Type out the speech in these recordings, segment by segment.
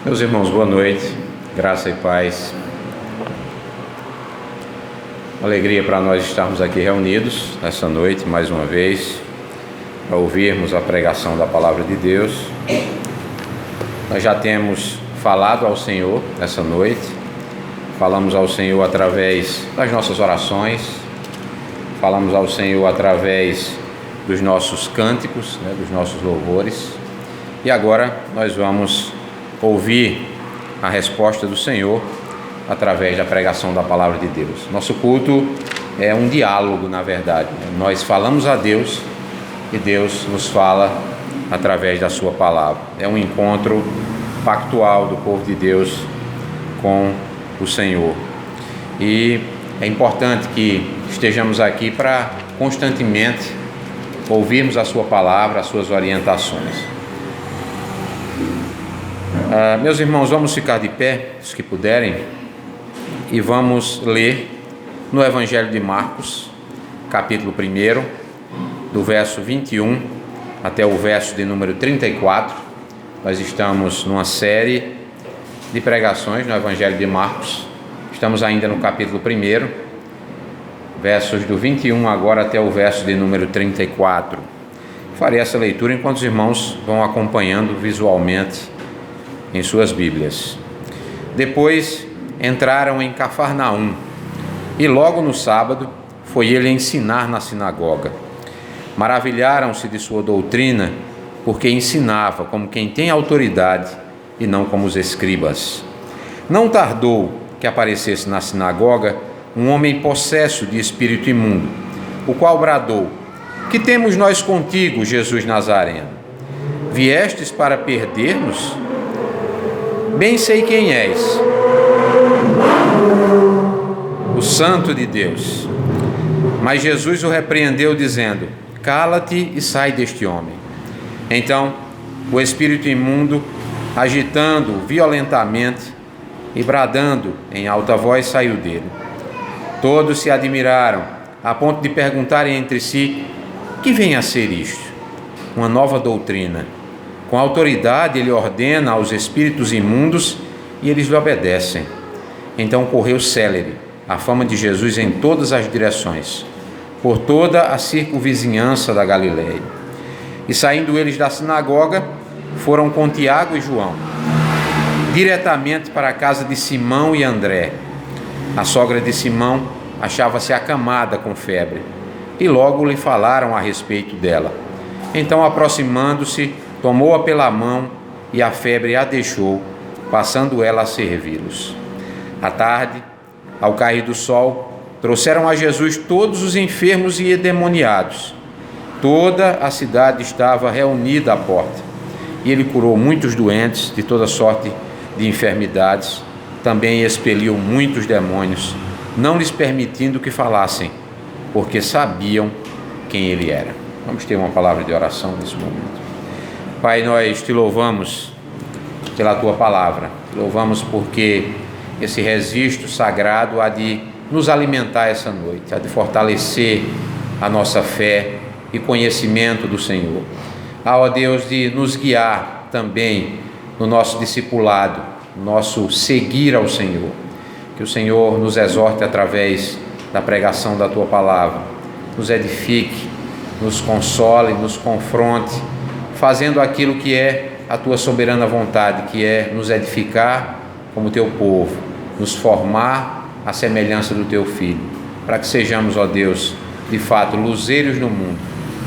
Meus irmãos, boa noite, graça e paz. Uma alegria para nós estarmos aqui reunidos nessa noite, mais uma vez, para ouvirmos a pregação da Palavra de Deus. Nós já temos falado ao Senhor nessa noite, falamos ao Senhor através das nossas orações, falamos ao Senhor através dos nossos cânticos, dos nossos louvores, e agora nós vamos ouvir a resposta do Senhor através da pregação da Palavra de Deus. Nosso culto é um diálogo, na verdade. Nós falamos a Deus e Deus nos fala através da sua palavra. É um encontro pactual do povo de Deus com o Senhor. E é importante que estejamos aqui para constantemente ouvirmos a sua palavra, as suas orientações. Meus irmãos, vamos ficar de pé, os que puderem, e vamos ler no Evangelho de Marcos, capítulo 1, do verso 21 até o verso de número 34. Nós estamos numa série de pregações no Evangelho de Marcos. Estamos ainda no capítulo 1, versos do 21 agora até o verso de número 34. Farei essa leitura enquanto os irmãos vão acompanhando visualmente em suas Bíblias. Depois entraram em Cafarnaum, e logo no sábado foi ele ensinar na sinagoga. Maravilharam-se de sua doutrina, porque ensinava como quem tem autoridade e não como os escribas. Não tardou que aparecesse na sinagoga um homem possesso de espírito imundo, o qual bradou: que temos nós contigo, Jesus Nazareno? Viestes para perder-nos? Bem sei quem és, o Santo de Deus. Mas Jesus o repreendeu, dizendo: cala-te e sai deste homem. Então o espírito imundo, agitando-o violentamente e bradando em alta voz, saiu dele. Todos se admiraram, a ponto de perguntarem entre si: que vem a ser isto? Uma nova doutrina. Com autoridade ele ordena aos espíritos imundos e eles lhe obedecem. Então correu célere a fama de Jesus em todas as direções, por toda a circunvizinhança da Galileia. E saindo eles da sinagoga, foram com Tiago e João, diretamente para a casa de Simão e André. A sogra de Simão achava-se acamada com febre, e logo lhe falaram a respeito dela. Então, aproximando-se, tomou-a pela mão e a febre a deixou, passando ela a servi-los. À tarde, ao cair do sol, trouxeram a Jesus todos os enfermos e endemoniados. Toda a cidade estava reunida à porta, e ele curou muitos doentes de toda sorte de enfermidades, também expeliu muitos demônios, não lhes permitindo que falassem, porque sabiam quem ele era. Vamos ter uma palavra de oração nesse momento. Pai, nós te louvamos pela tua palavra, te louvamos porque esse registro sagrado há de nos alimentar essa noite, há de fortalecer a nossa fé e conhecimento do Senhor. Há, ó Deus, de nos guiar também no nosso discipulado, no nosso seguir ao Senhor. Que o Senhor nos exorte através da pregação da tua palavra, nos edifique, nos console, nos confronte, fazendo aquilo que é a tua soberana vontade, que é nos edificar como teu povo, nos formar à semelhança do teu Filho, para que sejamos, ó Deus, de fato, luzeiros no mundo,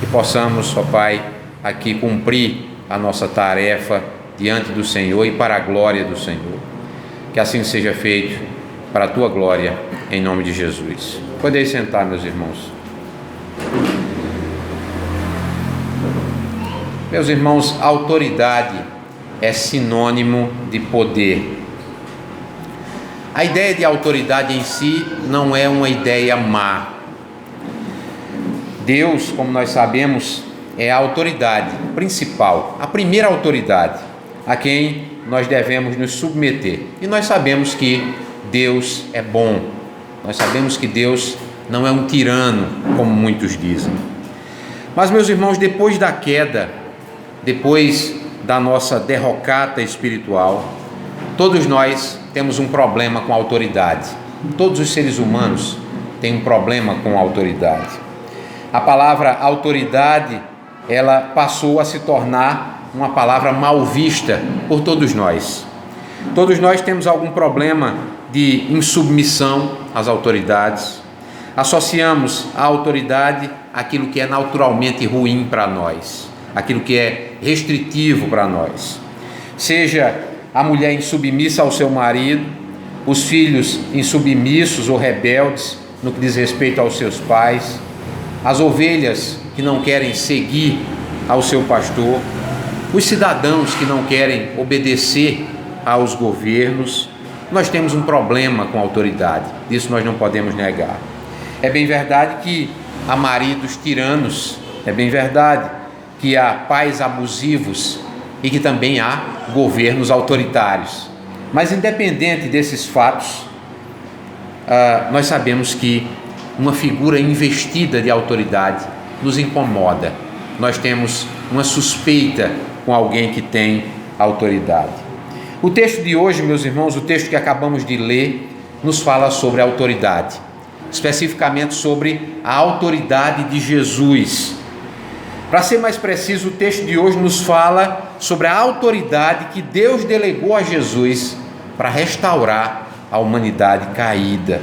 e possamos, ó Pai, aqui cumprir a nossa tarefa diante do Senhor e para a glória do Senhor. Que assim seja feito para a tua glória, em nome de Jesus. Podeis sentar, meus irmãos. Meus irmãos, autoridade é sinônimo de poder. A ideia de autoridade em si não é uma ideia má. Deus, como nós sabemos, é a autoridade principal, a primeira autoridade a quem nós devemos nos submeter. E nós sabemos que Deus é bom. Nós sabemos que Deus não é um tirano, como muitos dizem. Mas, meus irmãos, depois da queda, depois da nossa derrocata espiritual, Todos nós temos um problema com a autoridade. Todos os seres humanos têm um problema com a autoridade. A palavra autoridade, ela passou a se tornar uma palavra mal vista por todos nós. Todos nós temos algum problema de insubmissão às autoridades. Associamos a autoridade àquilo que é naturalmente ruim para nós, aquilo que é restritivo para nós. Seja a mulher insubmissa ao seu marido, os filhos insubmissos ou rebeldes no que diz respeito aos seus pais, as ovelhas que não querem seguir ao seu pastor, os cidadãos que não querem obedecer aos governos. Nós temos um problema com a autoridade, isso nós não podemos negar. É bem verdade que há maridos tiranos, é bem verdade que há pais abusivos e que também há governos autoritários. Mas independente desses fatos, nós sabemos que uma figura investida de autoridade nos incomoda. Nós temos uma suspeita com alguém que tem autoridade. O texto de hoje, meus irmãos, o texto que acabamos de ler, nos fala sobre a autoridade, especificamente sobre a autoridade de Jesus. Para ser mais preciso, o texto de hoje nos fala sobre a autoridade que Deus delegou a Jesus para restaurar a humanidade caída,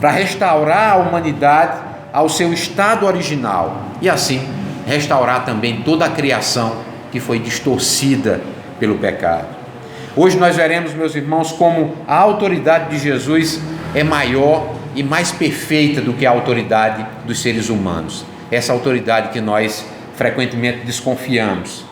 para restaurar a humanidade ao seu estado original e assim restaurar também toda a criação que foi distorcida pelo pecado. Hoje nós veremos, meus irmãos, como a autoridade de Jesus é maior e mais perfeita do que a autoridade dos seres humanos, essa autoridade que nós frequentemente desconfiamos.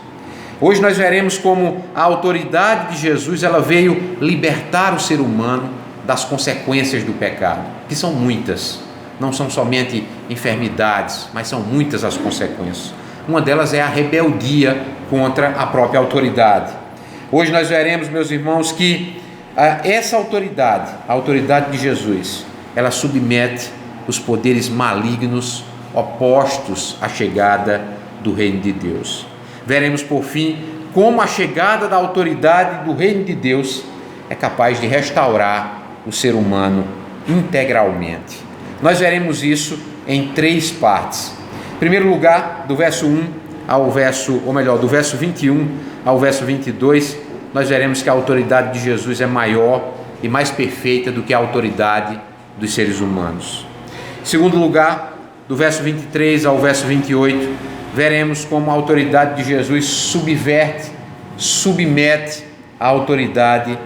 Hoje nós veremos como a autoridade de Jesus, ela veio libertar o ser humano das consequências do pecado, que são muitas, não são somente enfermidades, mas são muitas as consequências. Uma delas é a rebeldia contra a própria autoridade. Hoje nós veremos, meus irmãos, que essa autoridade, a autoridade de Jesus, ela submete os poderes malignos opostos à chegada do reino de Deus. Veremos por fim como a chegada da autoridade do reino de Deus é capaz de restaurar o ser humano integralmente. Nós veremos isso em 3 partes. Em primeiro lugar, do verso 1 ao verso, ou melhor, do verso 21 ao verso 22, nós veremos que a autoridade de Jesus é maior e mais perfeita do que a autoridade dos seres humanos. Em segundo lugar, do verso 23 ao verso 28, veremos como a autoridade de Jesus submete a autoridade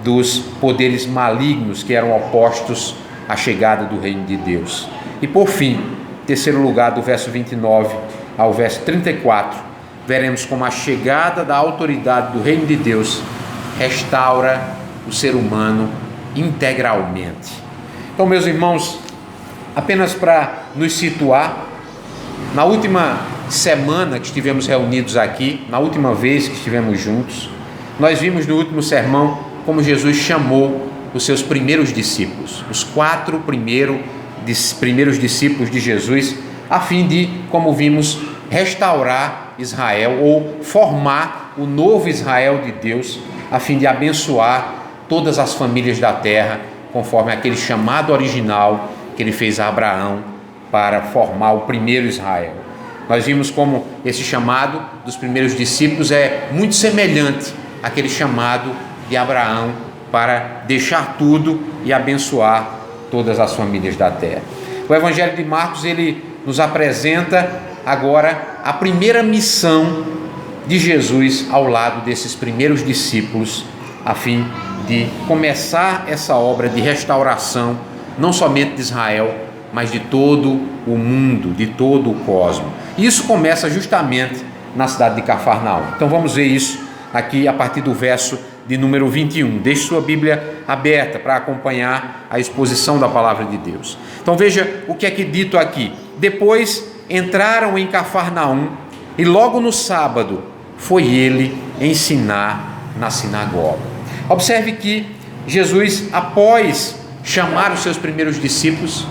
dos poderes malignos que eram opostos à chegada do reino de Deus. E por fim, em terceiro lugar, do verso 29 ao verso 34, veremos como a chegada da autoridade do reino de Deus restaura o ser humano integralmente. Então, meus irmãos, apenas para nos situar, na última semana que estivemos reunidos aqui, na última vez que estivemos juntos, nós vimos no último sermão como Jesus chamou os seus primeiros discípulos, os 4 primeiros discípulos de Jesus, a fim de, como vimos, restaurar Israel ou formar o novo Israel de Deus, a fim de abençoar todas as famílias da terra, conforme aquele chamado original que ele fez a Abraão para formar o primeiro Israel. Nós vimos como esse chamado dos primeiros discípulos é muito semelhante àquele chamado de Abraão para deixar tudo e abençoar todas as famílias da terra. O Evangelho de Marcos, ele nos apresenta agora a primeira missão de Jesus ao lado desses primeiros discípulos, a fim de começar essa obra de restauração, não somente de Israel, mas de todo o mundo, de todo o cosmos. Isso começa justamente na cidade de Cafarnaum. Então vamos ver isso aqui a partir do verso de número 21. Deixe sua Bíblia aberta para acompanhar a exposição da palavra de Deus. Então veja o que é que dito aqui. Depois entraram em Cafarnaum e logo no sábado foi ele ensinar na sinagoga. Observe que Jesus, após chamar os seus primeiros discípulos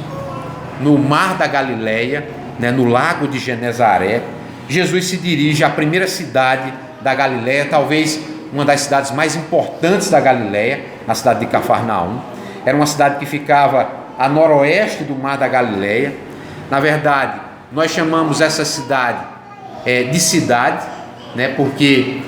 no mar da Galileia, no lago de Genezaré, Jesus se dirige à primeira cidade da Galileia, talvez uma das cidades mais importantes da Galileia, a cidade de Cafarnaum. Era uma cidade que ficava a noroeste do mar da Galileia. Na verdade, nós chamamos essa cidade de cidade, né, porque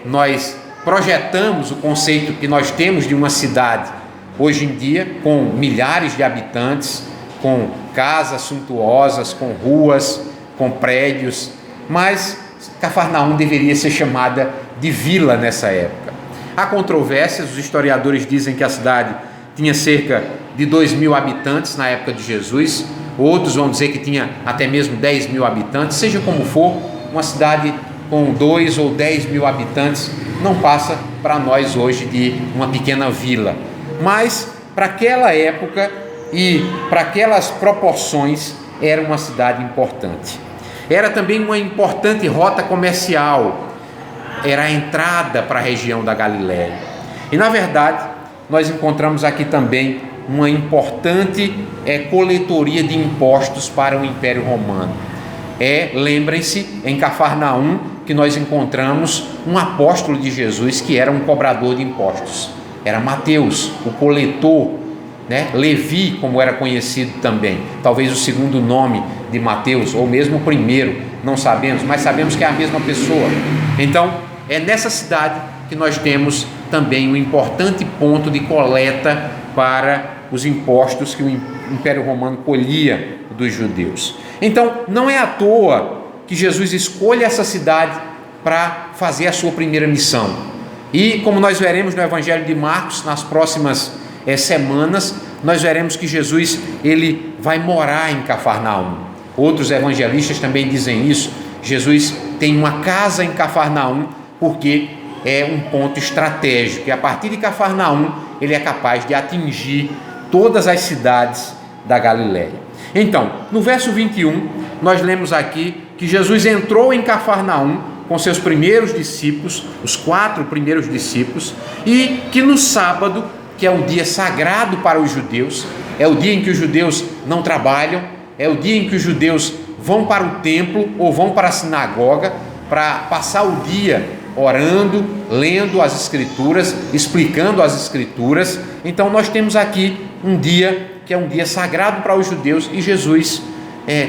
nós projetamos o conceito que nós temos de uma cidade hoje em dia, com milhares de habitantes, com casas suntuosas, com ruas, com prédios, mas Cafarnaum deveria ser chamada de vila nessa época. Há controvérsias, os historiadores dizem que a cidade tinha cerca de 2.000 habitantes na época de Jesus, outros vão dizer que tinha até mesmo 10.000 habitantes, seja como for, uma cidade com 2 ou 10.000 habitantes não passa para nós hoje de uma pequena vila, mas para aquela época e para aquelas proporções era uma cidade importante. Era também uma importante rota comercial, era a entrada para a região da Galileia. E na verdade nós encontramos aqui também uma importante coletoria de impostos para o Império Romano. Lembrem-se, em Cafarnaum, que nós encontramos um apóstolo de Jesus que era um cobrador de impostos. Era Mateus, o coletor, né? Levi, como era conhecido também. Talvez o segundo nome de Mateus, ou mesmo o primeiro, não sabemos, mas sabemos que é a mesma pessoa. Então, é nessa cidade que nós temos também um importante ponto de coleta para os impostos que o Império Romano colhia dos judeus. Então, não é à toa que Jesus escolhe essa cidade para fazer a sua primeira missão. E como nós veremos no Evangelho de Marcos, nas próximas semanas, nós veremos que Jesus ele vai morar em Cafarnaum. Outros evangelistas também dizem isso. Jesus tem uma casa em Cafarnaum porque é um ponto estratégico, e a partir de Cafarnaum ele é capaz de atingir todas as cidades da Galileia. Então, no verso 21, nós lemos aqui que Jesus entrou em Cafarnaum com seus primeiros discípulos, os 4 primeiros discípulos, e que no sábado, que é um dia sagrado para os judeus, é o dia em que os judeus não trabalham, é o dia em que os judeus vão para o templo ou vão para a sinagoga para passar o dia orando, lendo as Escrituras, explicando as Escrituras. Então nós temos aqui um dia que é um dia sagrado para os judeus, e Jesus,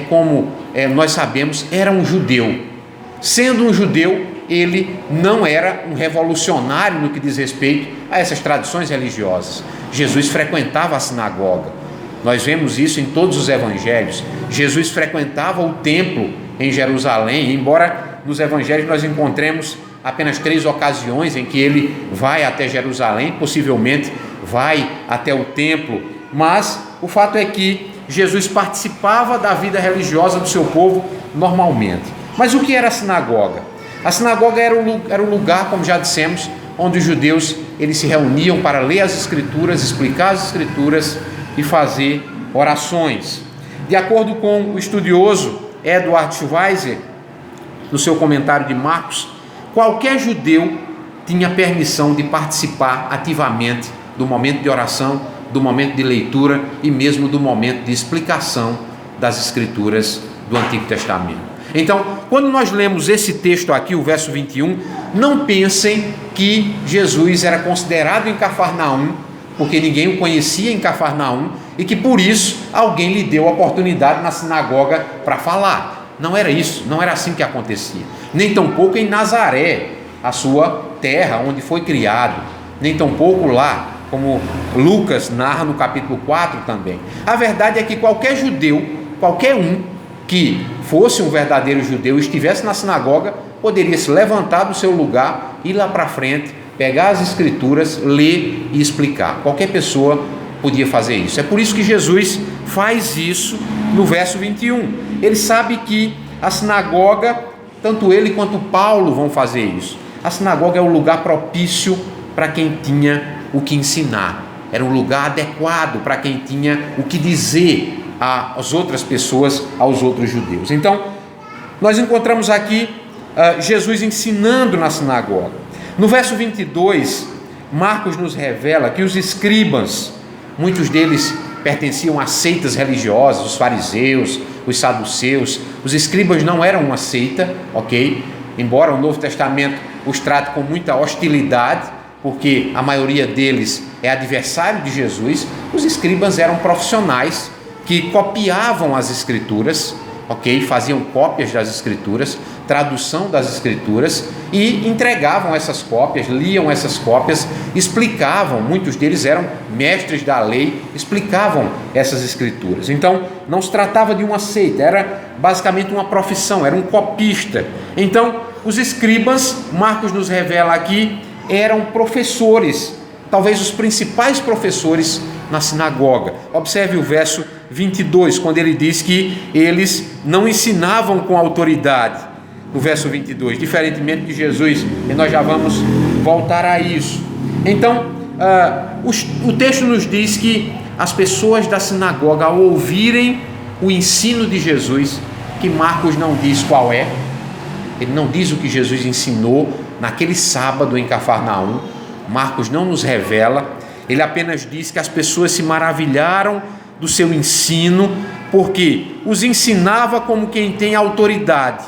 como nós sabemos, era um judeu. Sendo um judeu, ele não era um revolucionário no que diz respeito a essas tradições religiosas. Jesus frequentava a sinagoga. Nós vemos isso em todos os evangelhos. Jesus frequentava o templo em Jerusalém, embora nos evangelhos nós encontremos apenas 3 ocasiões em que ele vai até Jerusalém, possivelmente vai até o templo, mas o fato é que Jesus participava da vida religiosa do seu povo normalmente. Mas o que era a sinagoga? A sinagoga era o lugar, como já dissemos, onde os judeus eles se reuniam para ler as Escrituras, explicar as Escrituras e fazer orações. De acordo com o estudioso Edward Schweizer, no seu comentário de Marcos, qualquer judeu tinha permissão de participar ativamente do momento de oração, do momento de leitura e mesmo do momento de explicação das Escrituras do Antigo Testamento. Então, quando nós lemos esse texto aqui, o verso 21, não pensem que Jesus era considerado em Cafarnaum, porque ninguém o conhecia em Cafarnaum, e que por isso alguém lhe deu a oportunidade na sinagoga para falar. Não era isso, não era assim que acontecia. Nem tampouco em Nazaré, a sua terra, onde foi criado. Nem tampouco lá, como Lucas narra no capítulo 4 também. A verdade é que qualquer judeu, qualquer um que fosse um verdadeiro judeu e estivesse na sinagoga, poderia se levantar do seu lugar, ir lá para frente, pegar as Escrituras, ler e explicar. Qualquer pessoa podia fazer isso. É por isso que Jesus faz isso no verso 21. Ele sabe que a sinagoga, tanto ele quanto Paulo vão fazer isso. A sinagoga é o lugar propício para quem tinha o que ensinar. Era um lugar adequado para quem tinha o que dizer às outras pessoas, aos outros judeus. Então, nós encontramos aqui Jesus ensinando na sinagoga. No verso 22, Marcos nos revela que os escribas, muitos deles pertenciam a seitas religiosas, os fariseus, os saduceus. Os escribas não eram uma seita, ok? Embora o Novo Testamento os trata com muita hostilidade, porque a maioria deles é adversário de Jesus. Os escribas eram profissionais que copiavam as Escrituras, faziam cópias das Escrituras, tradução das Escrituras, e entregavam essas cópias, liam essas cópias, explicavam. Muitos deles eram mestres da lei, explicavam essas Escrituras. Então não se tratava de uma seita, era basicamente uma profissão, era um copista. Então os escribas, Marcos nos revela aqui, eram professores, talvez os principais professores na sinagoga. Observe o verso 22, quando ele diz que eles não ensinavam com autoridade. No verso 22, diferentemente de Jesus, e nós já vamos voltar a isso. Então, o texto nos diz que as pessoas da sinagoga, ao ouvirem o ensino de Jesus, que Marcos não diz qual é, ele não diz o que Jesus ensinou naquele sábado em Cafarnaum, Marcos não nos revela, ele apenas diz que as pessoas se maravilharam do seu ensino, porque os ensinava como quem tem autoridade,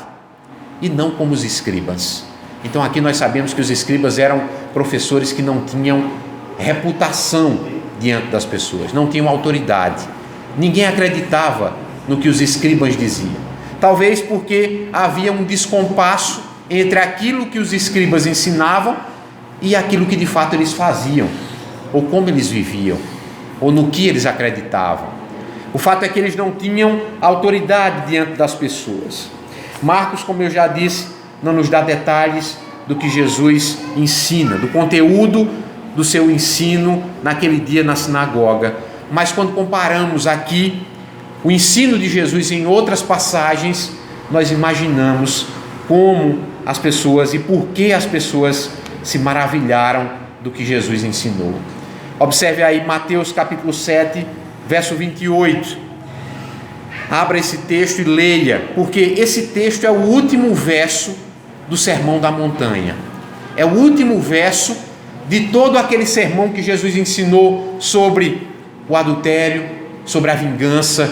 e não como os escribas. Então aqui nós sabemos que os escribas eram professores que não tinham reputação diante das pessoas, não tinham autoridade. Ninguém acreditava no que os escribas diziam. Talvez porque havia um descompasso entre aquilo que os escribas ensinavam e aquilo que de fato eles faziam, ou como eles viviam, ou no que eles acreditavam. O fato é que eles não tinham autoridade diante das pessoas. Marcos, como eu já disse, não nos dá detalhes do que Jesus ensina, do conteúdo do seu ensino naquele dia na sinagoga. Mas quando comparamos aqui o ensino de Jesus em outras passagens, nós imaginamos como as pessoas e por que as pessoas se maravilharam do que Jesus ensinou. Observe aí Mateus capítulo 7, verso 28. Abra esse texto e leia, porque esse texto é o último verso do Sermão da Montanha. É o último verso de todo aquele sermão que Jesus ensinou sobre o adultério, sobre a vingança,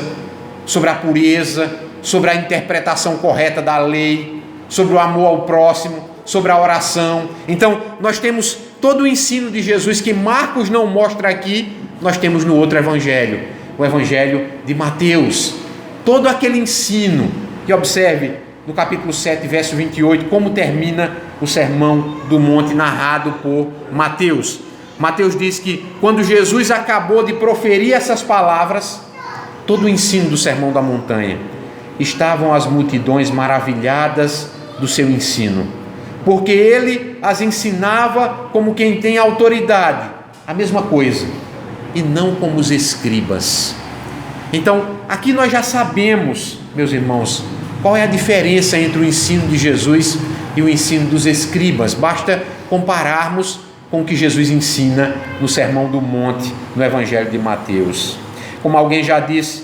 sobre a pureza, sobre a interpretação correta da lei, sobre o amor ao próximo, sobre a oração. Então, nós temos todo o ensino de Jesus que Marcos não mostra aqui, nós temos no outro evangelho, o evangelho de Mateus. Todo aquele ensino, que observe no capítulo 7, verso 28, como termina o sermão do monte narrado por Mateus. Mateus diz que quando Jesus acabou de proferir essas palavras, todo o ensino do sermão da montanha, estavam as multidões maravilhadas do seu ensino, porque ele as ensinava como quem tem autoridade, a mesma coisa, e não como os escribas. Então, aqui nós já sabemos, meus irmãos, qual é a diferença entre o ensino de Jesus e o ensino dos escribas. Basta compararmos com o que Jesus ensina no Sermão do Monte, no Evangelho de Mateus. Como alguém já disse,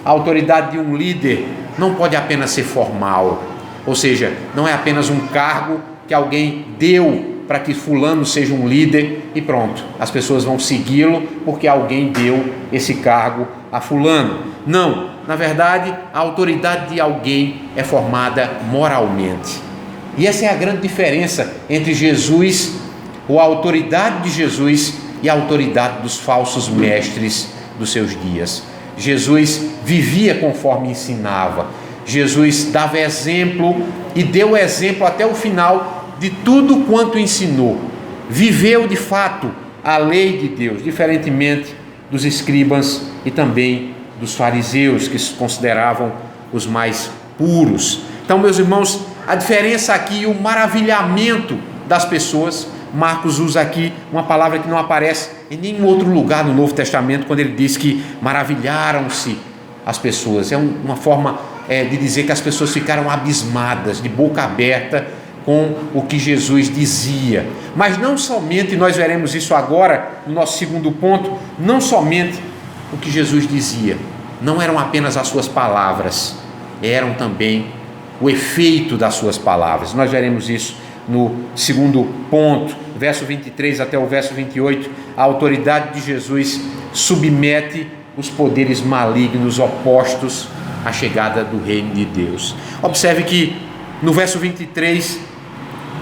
a autoridade de um líder não pode apenas ser formal, ou seja, não é apenas um cargo que alguém deu para que fulano seja um líder e pronto, as pessoas vão segui-lo porque alguém deu esse cargo a fulano. Não, na verdade, a autoridade de alguém é formada moralmente. E essa é a grande diferença entre Jesus, ou a autoridade de Jesus, e a autoridade dos falsos mestres dos seus dias. Jesus vivia conforme ensinava. Jesus dava exemplo e deu exemplo até o final de tudo quanto ensinou. Viveu de fato a lei de Deus, diferentemente dos escribas e também dos fariseus, que se consideravam os mais puros. Então, meus irmãos, a diferença aqui, o maravilhamento das pessoas, Marcos usa aqui uma palavra que não aparece em nenhum outro lugar no Novo Testamento, quando ele diz que maravilharam-se as pessoas. É uma forma de dizer que as pessoas ficaram abismadas, de boca aberta, com o que Jesus dizia. Mas não somente, nós veremos isso agora, no nosso segundo ponto, não somente o que Jesus dizia, não eram apenas as suas palavras, eram também o efeito das suas palavras. Nós veremos isso no segundo ponto, verso 23 até o verso 28, a autoridade de Jesus submete os poderes malignos opostos à chegada do reino de Deus. Observe que no verso 23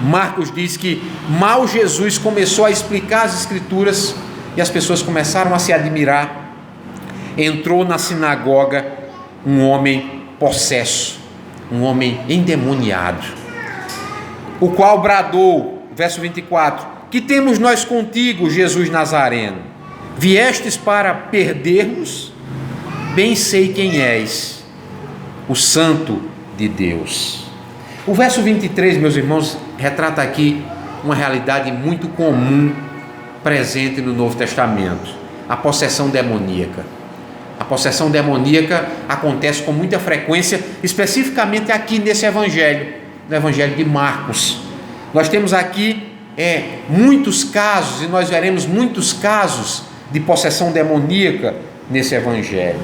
Marcos diz que mal Jesus começou a explicar as Escrituras e as pessoas começaram a se admirar, entrou na sinagoga um homem possesso, um homem endemoniado, o qual bradou, verso 24: que temos nós contigo, Jesus Nazareno? Viestes para perder-nos? Bem sei quem és, o Santo de Deus. O verso 23, meus irmãos, retrata aqui uma realidade muito comum presente no Novo Testamento: a possessão demoníaca. A possessão demoníaca acontece com muita frequência, especificamente aqui nesse evangelho, no evangelho de Marcos. Nós temos aqui muitos casos, e nós veremos muitos casos de possessão demoníaca nesse evangelho.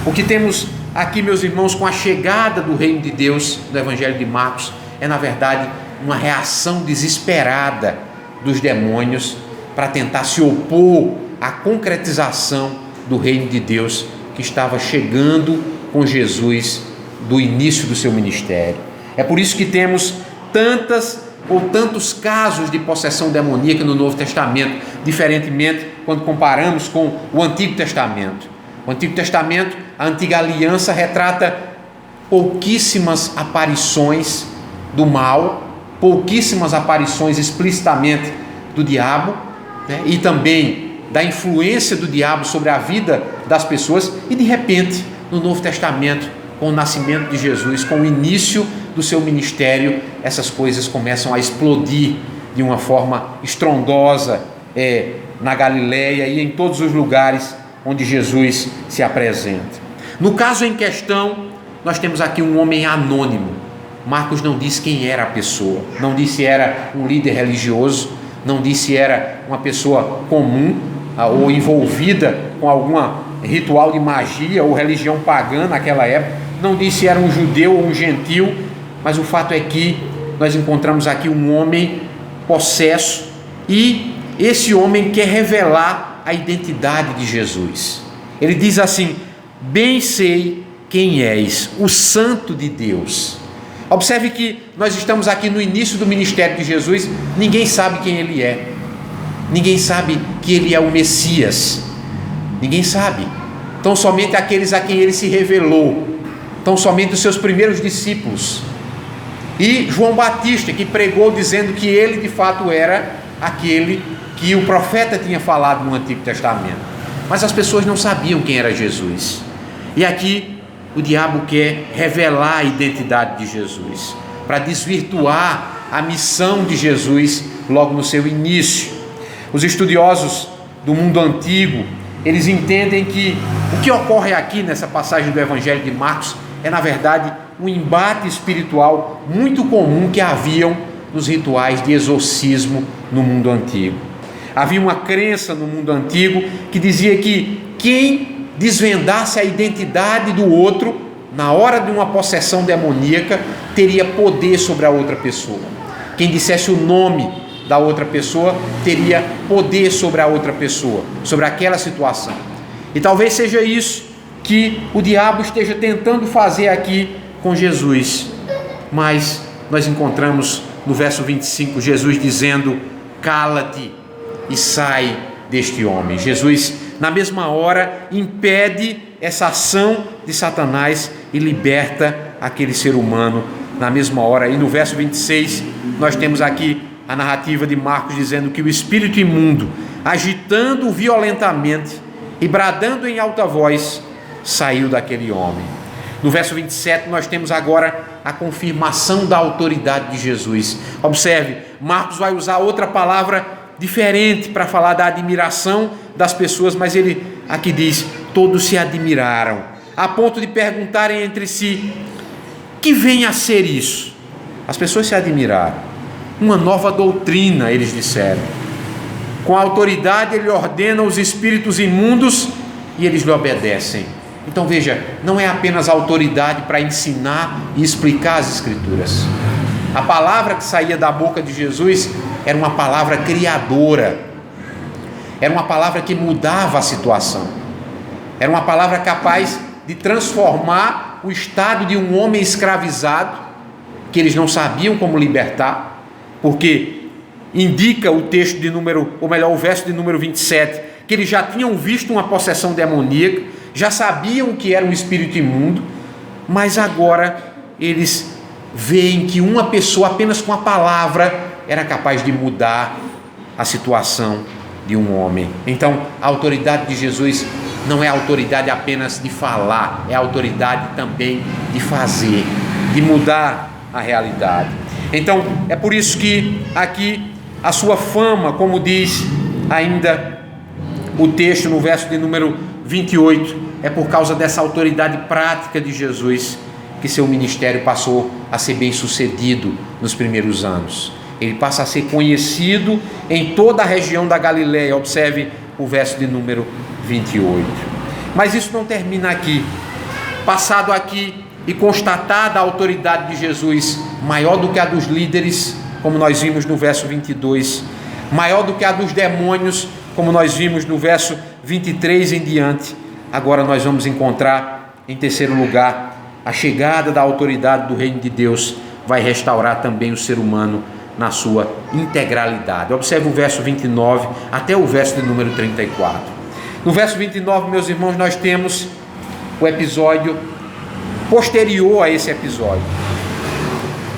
O que temos aqui, meus irmãos, com a chegada do reino de Deus no evangelho de Marcos, é na verdade uma reação desesperada dos demônios para tentar se opor à concretização do reino de Deus que estava chegando com Jesus do início do seu ministério. É por isso que temos tantos casos de possessão demoníaca no Novo Testamento, diferentemente quando comparamos com o Antigo Testamento. O Antigo Testamento, a antiga aliança, retrata pouquíssimas aparições do mal, pouquíssimas aparições explicitamente do diabo, né? E também da influência do diabo sobre a vida das pessoas. E de repente, no Novo Testamento, com o nascimento de Jesus, com o início do seu ministério, essas coisas começam a explodir de uma forma estrondosa na Galileia e em todos os lugares onde Jesus se apresenta. No caso em questão, nós temos aqui um homem anônimo. Marcos não diz quem era a pessoa, não disse se era um líder religioso, não disse se era uma pessoa comum ou envolvida com algum ritual de magia ou religião pagã naquela época, não disse se era um judeu ou um gentil, mas o fato é que nós encontramos aqui um homem possesso, e esse homem quer revelar a identidade de Jesus. Ele diz assim: bem sei quem és, o Santo de Deus. Observe que nós estamos aqui no início do ministério de Jesus, ninguém sabe quem ele é, ninguém sabe que ele é o Messias, ninguém sabe, tão somente aqueles a quem ele se revelou, tão somente os seus primeiros discípulos, e João Batista, que pregou dizendo que ele de fato era aquele que o profeta tinha falado no Antigo Testamento. Mas as pessoas não sabiam quem era Jesus. E aqui o diabo quer revelar a identidade de Jesus, para desvirtuar a missão de Jesus logo no seu início. Os estudiosos do mundo antigo, eles entendem que o que ocorre aqui nessa passagem do Evangelho de Marcos é, na verdade, um embate espiritual muito comum que haviam nos rituais de exorcismo no mundo antigo. Havia uma crença no mundo antigo que dizia que quem desvendasse a identidade do outro na hora de uma possessão demoníaca teria poder sobre a outra pessoa. Quem dissesse o nome da outra pessoa teria poder sobre a outra pessoa, sobre aquela situação. E talvez seja isso que o diabo esteja tentando fazer aqui com Jesus. Mas nós encontramos no verso 25 Jesus dizendo: cala-te e sai deste homem. Jesus, na mesma hora, impede essa ação de Satanás e liberta aquele ser humano na mesma hora. E no verso 26 nós temos aqui a narrativa de Marcos dizendo que o espírito imundo, agitando violentamente e bradando em alta voz, saiu daquele homem. No verso 27 nós temos agora a confirmação da autoridade de Jesus. Observe, Marcos vai usar outra palavra diferente para falar da admiração das pessoas, mas ele aqui diz: todos se admiraram, a ponto de perguntarem entre si: que vem a ser isso? As pessoas se admiraram. Uma nova doutrina, eles disseram. Com autoridade ele ordena os espíritos imundos e eles lhe obedecem. Então veja, não é apenas autoridade para ensinar e explicar as Escrituras. A palavra que saía da boca de Jesus era uma palavra criadora, era uma palavra que mudava a situação, era uma palavra capaz de transformar o estado de um homem escravizado, que eles não sabiam como libertar, porque indica o texto de número, ou melhor, o verso de número 27, que eles já tinham visto uma possessão demoníaca, já sabiam o que era um espírito imundo, mas agora eles veem que uma pessoa apenas com a palavra era capaz de mudar a situação de um homem. Então, a autoridade de Jesus não é a autoridade apenas de falar, é a autoridade também de fazer, de mudar a realidade. Então, é por isso que aqui a sua fama, como diz ainda o texto no verso de número 28, é por causa dessa autoridade prática de Jesus que seu ministério passou a ser bem sucedido nos primeiros anos. Ele passa a ser conhecido em toda a região da Galileia. Observe o verso de número 28. Mas isso não termina aqui. Passado aqui e constatada a autoridade de Jesus, maior do que a dos líderes, como nós vimos no verso 22, maior do que a dos demônios, como nós vimos no verso 23 em diante, agora nós vamos encontrar, em terceiro lugar, a chegada da autoridade do reino de Deus vai restaurar também o ser humano na sua integralidade. Observe o verso 29 até o verso de número 34. No verso 29, meus irmãos, nós temos o episódio posterior a esse episódio,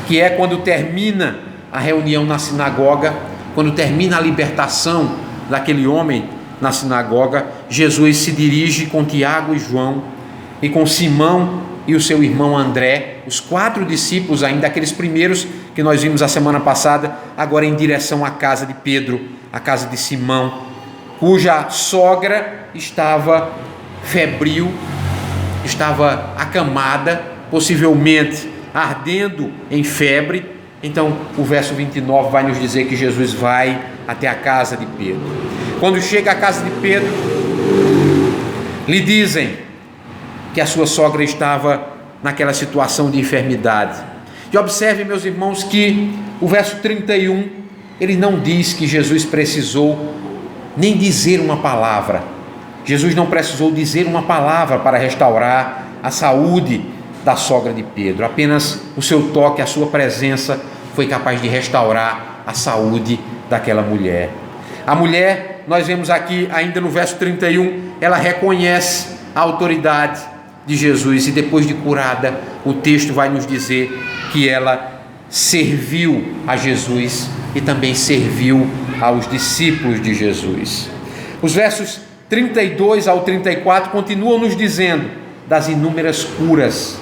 que é quando termina a reunião na sinagoga, quando termina a libertação daquele homem na sinagoga. Jesus se dirige com Tiago e João e com Simão e o seu irmão André, os 4 discípulos ainda, aqueles primeiros que nós vimos a semana passada, agora em direção à casa de Pedro, a casa de Simão, cuja sogra estava febril, estava acamada, possivelmente ardendo em febre. Então o verso 29 vai nos dizer que Jesus vai até a casa de Pedro. Quando chega à casa de Pedro, lhe dizem que a sua sogra estava naquela situação de enfermidade. E observe, meus irmãos, que o verso 31, ele não diz que Jesus precisou nem dizer uma palavra. Jesus não precisou dizer uma palavra para restaurar a saúde da sogra de Pedro. Apenas o seu toque, a sua presença foi capaz de restaurar a saúde daquela mulher. A mulher, nós vemos aqui ainda no verso 31, ela reconhece a autoridade de Jesus, e depois de curada, o texto vai nos dizer que ela serviu a Jesus e também serviu aos discípulos de Jesus. Os versos 32 ao 34 continuam nos dizendo das inúmeras curas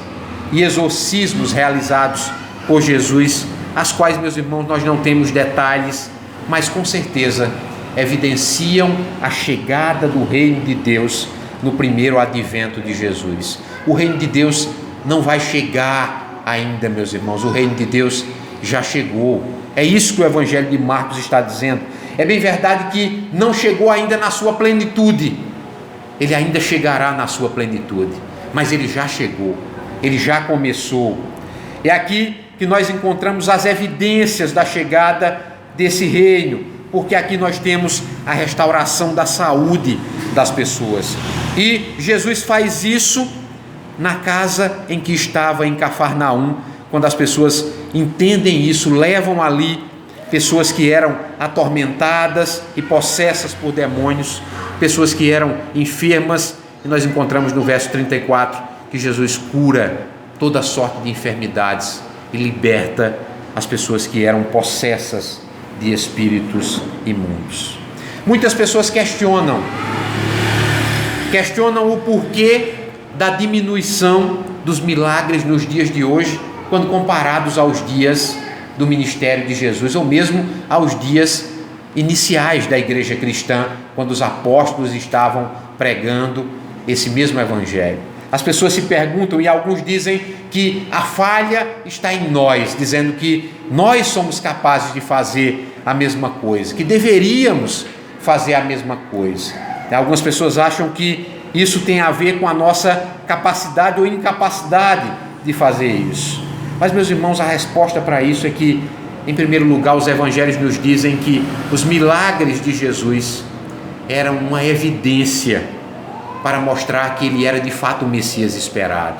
e exorcismos realizados por Jesus, as quais, meus irmãos, nós não temos detalhes, mas com certeza evidenciam a chegada do reino de Deus no primeiro advento de Jesus. O reino de Deus não vai chegar ainda, meus irmãos, o reino de Deus já chegou. É isso que o Evangelho de Marcos está dizendo. É bem verdade que não chegou ainda na sua plenitude, ele ainda chegará na sua plenitude, mas ele já chegou, ele já começou. É aqui que nós encontramos as evidências da chegada desse reino, porque aqui nós temos a restauração da saúde das pessoas. E Jesus faz isso na casa em que estava em Cafarnaum. Quando as pessoas entendem isso, levam ali pessoas que eram atormentadas e possessas por demônios, pessoas que eram enfermas, e nós encontramos no verso 34 que Jesus cura toda sorte de enfermidades e liberta as pessoas que eram possessas de espíritos imundos. Muitas pessoas questionam o porquê da diminuição dos milagres nos dias de hoje, quando comparados aos dias do ministério de Jesus, ou mesmo aos dias iniciais da igreja cristã, quando os apóstolos estavam pregando esse mesmo evangelho. As pessoas se perguntam, e alguns dizem que a falha está em nós, dizendo que nós somos capazes de fazer a mesma coisa, que deveríamos fazer a mesma coisa. Algumas pessoas acham que isso tem a ver com a nossa capacidade ou incapacidade de fazer isso. Mas, meus irmãos, a resposta para isso é que, em primeiro lugar, os evangelhos nos dizem que os milagres de Jesus eram uma evidência para mostrar que ele era de fato o Messias esperado.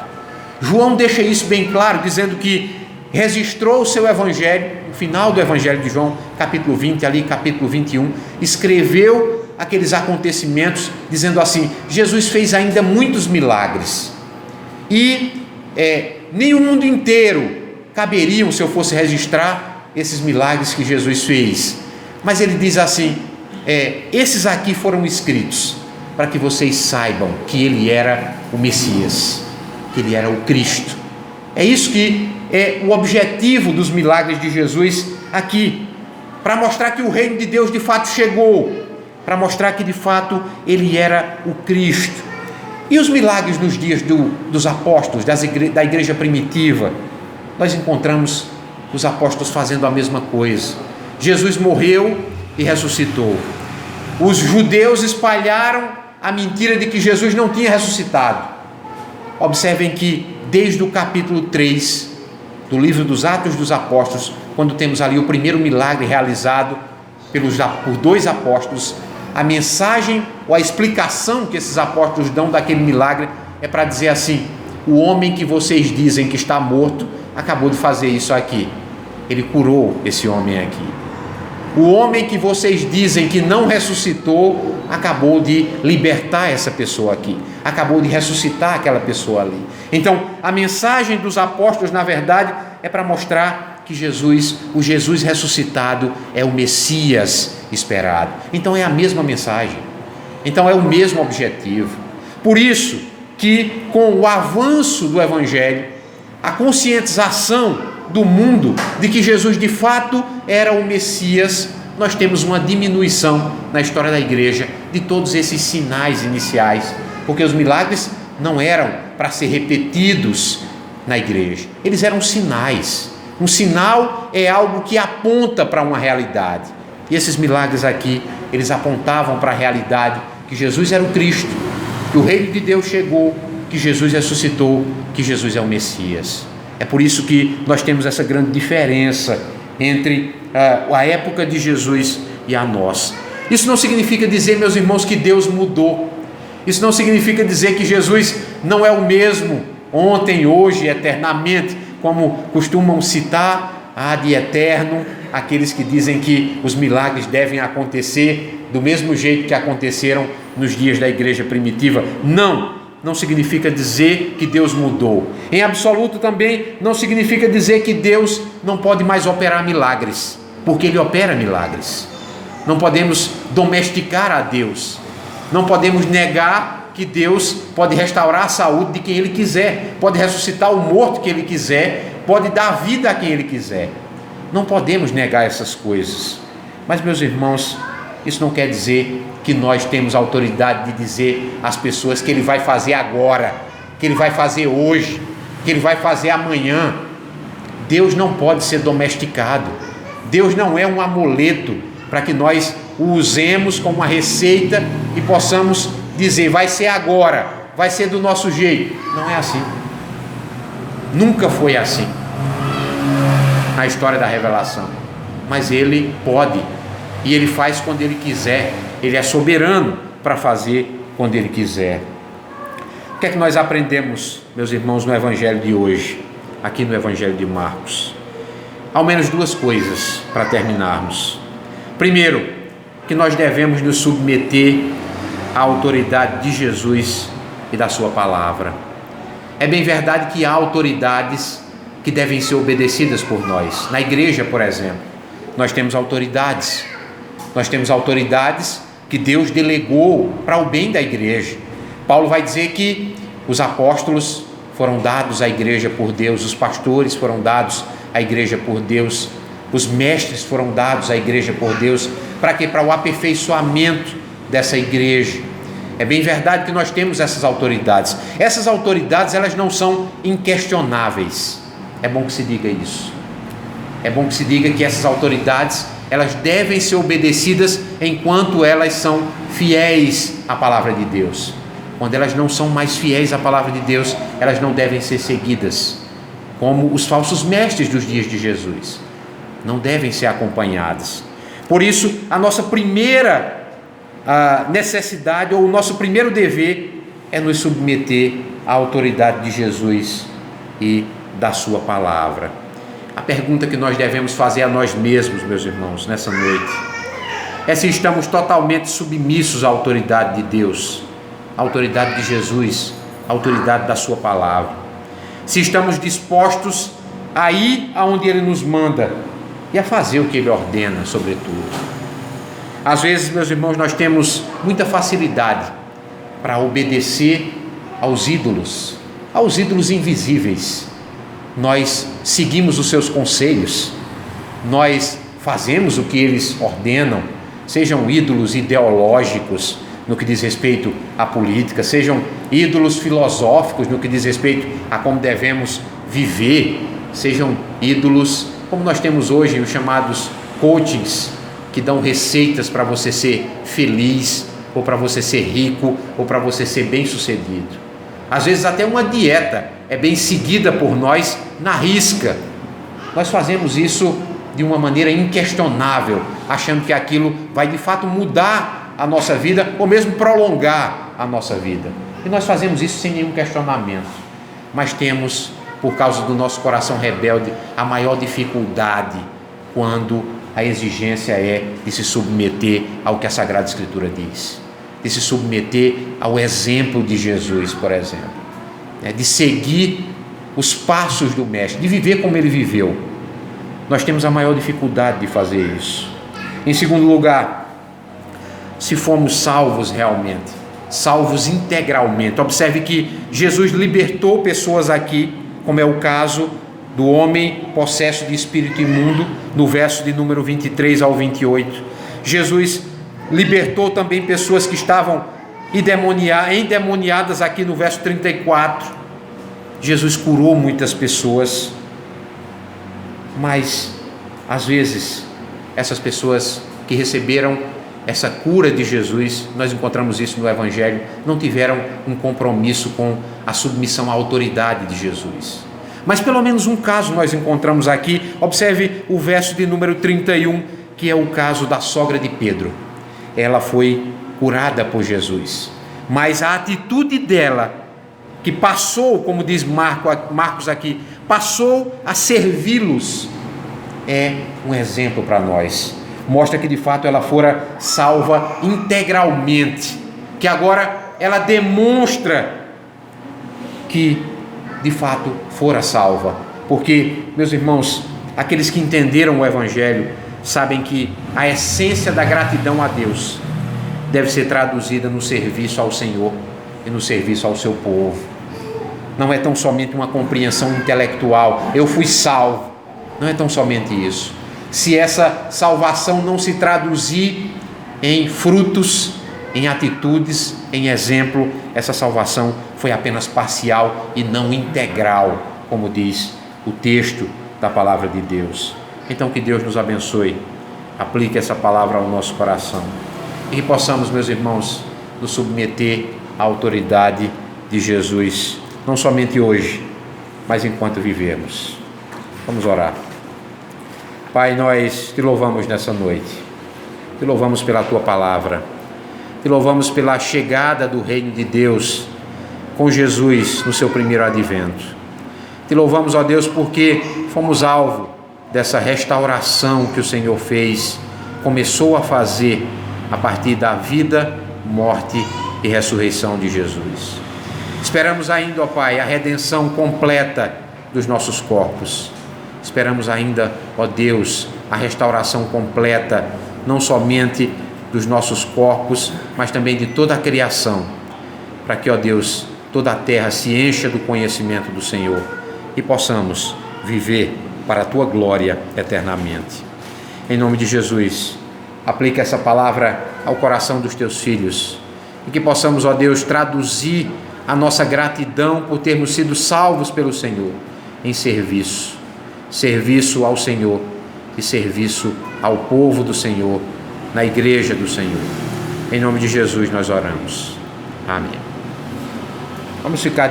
João deixa isso bem claro, dizendo que registrou o seu evangelho, no final do evangelho de João, capítulo 20, ali capítulo 21, escreveu aqueles acontecimentos, dizendo assim: Jesus fez ainda muitos milagres, e nem o mundo inteiro caberiam se eu fosse registrar esses milagres que Jesus fez, mas ele diz assim: esses aqui foram escritos para que vocês saibam que ele era o Messias, que ele era o Cristo. É isso que é o objetivo dos milagres de Jesus aqui, para mostrar que o reino de Deus de fato chegou, para mostrar que de fato ele era o Cristo. E os milagres nos dias dos apóstolos, da igreja primitiva, nós encontramos os apóstolos fazendo a mesma coisa. Jesus morreu e ressuscitou. Os judeus espalharam a mentira de que Jesus não tinha ressuscitado. Observem que desde o capítulo 3 do livro dos Atos dos Apóstolos, quando temos ali o primeiro milagre realizado por 2 apóstolos, a mensagem ou a explicação que esses apóstolos dão daquele milagre é para dizer assim: o homem que vocês dizem que está morto acabou de fazer isso aqui, ele curou esse homem aqui. O homem que vocês dizem que não ressuscitou acabou de libertar essa pessoa aqui, acabou de ressuscitar aquela pessoa ali. Então a mensagem dos apóstolos, na verdade, é para mostrar que o Jesus ressuscitado é o Messias esperado. Então é a mesma mensagem, então é o mesmo objetivo. Por isso que, com o avanço do evangelho, a conscientização do mundo de que Jesus de fato era o Messias, nós temos uma diminuição na história da igreja de todos esses sinais iniciais, porque os milagres não eram para ser repetidos na igreja, eles eram sinais. Um sinal é algo que aponta para uma realidade, e esses milagres aqui, eles apontavam para a realidade que Jesus era o Cristo, que o reino de Deus chegou, que Jesus ressuscitou, que Jesus é o Messias. É por isso que nós temos essa grande diferença entre a época de Jesus e a nossa. Isso não significa dizer, meus irmãos, que Deus mudou. Isso não significa dizer que Jesus não é o mesmo ontem, hoje, eternamente, como costumam citar de eterno aqueles que dizem que os milagres devem acontecer do mesmo jeito que aconteceram nos dias da igreja primitiva. Não significa dizer que Deus mudou. Em absoluto também não significa dizer que Deus não pode mais operar milagres, porque Ele opera milagres. Não podemos domesticar a Deus. Não podemos negar que Deus pode restaurar a saúde de quem Ele quiser, pode ressuscitar o morto que Ele quiser, pode dar vida a quem Ele quiser. Não podemos negar essas coisas. Mas, meus irmãos, isso não quer dizer que nós temos autoridade de dizer às pessoas que Ele vai fazer agora, que Ele vai fazer hoje, que Ele vai fazer amanhã. Deus não pode ser domesticado. Deus não é um amuleto para que nós o usemos como uma receita e possamos dizer: vai ser agora, vai ser do nosso jeito. Não é assim. Nunca foi assim na história da revelação. Mas Ele pode, e Ele faz quando Ele quiser. Ele é soberano para fazer quando Ele quiser. O que é que nós aprendemos, meus irmãos, no Evangelho de hoje, aqui no Evangelho de Marcos? Ao menos 2 coisas para terminarmos. Primeiro, que nós devemos nos submeter à autoridade de Jesus e da sua palavra. É bem verdade que há autoridades que devem ser obedecidas por nós. Na igreja, por exemplo, nós temos autoridades. Nós temos autoridades que Deus delegou para o bem da igreja. Paulo vai dizer que os apóstolos foram dados à igreja por Deus, os pastores foram dados à igreja por Deus, os mestres foram dados à igreja por Deus. Para quê? Para o aperfeiçoamento dessa igreja. É bem verdade que nós temos essas autoridades. Essas autoridades, elas não são inquestionáveis. É bom que se diga isso. É bom que se diga que essas autoridades, elas devem ser obedecidas enquanto elas são fiéis à palavra de Deus. Quando elas não são mais fiéis à palavra de Deus, elas não devem ser seguidas, como os falsos mestres dos dias de Jesus. Não devem ser acompanhadas. Por isso, a nossa primeira necessidade, ou o nosso primeiro dever, é nos submeter à autoridade de Jesus e da sua palavra. A pergunta que nós devemos fazer a nós mesmos, meus irmãos, nessa noite, é se estamos totalmente submissos à autoridade de Deus, à autoridade de Jesus, à autoridade da sua palavra. Se estamos dispostos a ir aonde Ele nos manda e a fazer o que Ele ordena, sobretudo. Às vezes, meus irmãos, nós temos muita facilidade para obedecer aos ídolos invisíveis. Nós seguimos os seus conselhos, nós fazemos o que eles ordenam, sejam ídolos ideológicos no que diz respeito à política, sejam ídolos filosóficos no que diz respeito a como devemos viver, sejam ídolos como nós temos hoje, os chamados coachings, que dão receitas para você ser feliz, ou para você ser rico, ou para você ser bem-sucedido. Às vezes até uma dieta é bem seguida por nós na risca. Nós fazemos isso de uma maneira inquestionável, achando que aquilo vai de fato mudar a nossa vida, ou mesmo prolongar a nossa vida. E nós fazemos isso sem nenhum questionamento. Mas temos, por causa do nosso coração rebelde, a maior dificuldade quando a exigência é de se submeter ao que a Sagrada Escritura diz, de se submeter ao exemplo de Jesus, por exemplo, de seguir os passos do Mestre, de viver como Ele viveu. Nós temos a maior dificuldade de fazer isso. Em segundo lugar, se fomos salvos realmente, salvos integralmente. Observe que Jesus libertou pessoas aqui, como é o caso do homem possesso de espírito imundo, no verso de número 23 ao 28. Jesus libertou também pessoas que estavam endemoniadas aqui no verso 34. Jesus curou muitas pessoas, mas às vezes essas pessoas que receberam essa cura de Jesus, nós encontramos isso no Evangelho, não tiveram um compromisso com a submissão à autoridade de Jesus. Mas pelo menos um caso nós encontramos aqui. Observe o verso de número 31, que é o caso da sogra de Pedro. Ela foi curada por Jesus, mas a atitude dela, que passou, como diz Marcos aqui, passou a servi-los, é um exemplo para nós. Mostra que de fato ela fora salva integralmente, que agora ela demonstra que de fato fora salva, porque, meus irmãos, aqueles que entenderam o Evangelho sabem que a essência da gratidão a Deus deve ser traduzida no serviço ao Senhor e no serviço ao seu povo. Não é tão somente uma compreensão intelectual, eu fui salvo, não é tão somente isso. Se essa salvação não se traduzir em frutos, em atitudes, em exemplo, essa salvação foi apenas parcial e não integral, como diz o texto da palavra de Deus. Então que Deus nos abençoe, aplique essa palavra ao nosso coração e que possamos, meus irmãos, nos submeter à autoridade de Jesus, não somente hoje, mas enquanto vivemos. Vamos orar. Pai, nós te louvamos nessa noite, te louvamos pela tua palavra, te louvamos pela chegada do reino de Deus com Jesus no seu primeiro advento. Te louvamos, ó Deus, porque fomos alvo dessa restauração que o Senhor fez, começou a fazer a partir da vida, morte e ressurreição de Jesus. Esperamos ainda, ó Pai, a redenção completa dos nossos corpos. Esperamos ainda, ó Deus, a restauração completa, não somente dos nossos corpos, mas também de toda a criação, para que, ó Deus, toda a terra se encha do conhecimento do Senhor e possamos viver para a tua glória eternamente. Em nome de Jesus, aplique essa palavra ao coração dos teus filhos e que possamos, ó Deus, traduzir a nossa gratidão por termos sido salvos pelo Senhor em serviço ao Senhor e serviço ao povo do Senhor, na igreja do Senhor. Em nome de Jesus nós oramos. Amém. Vamos ficar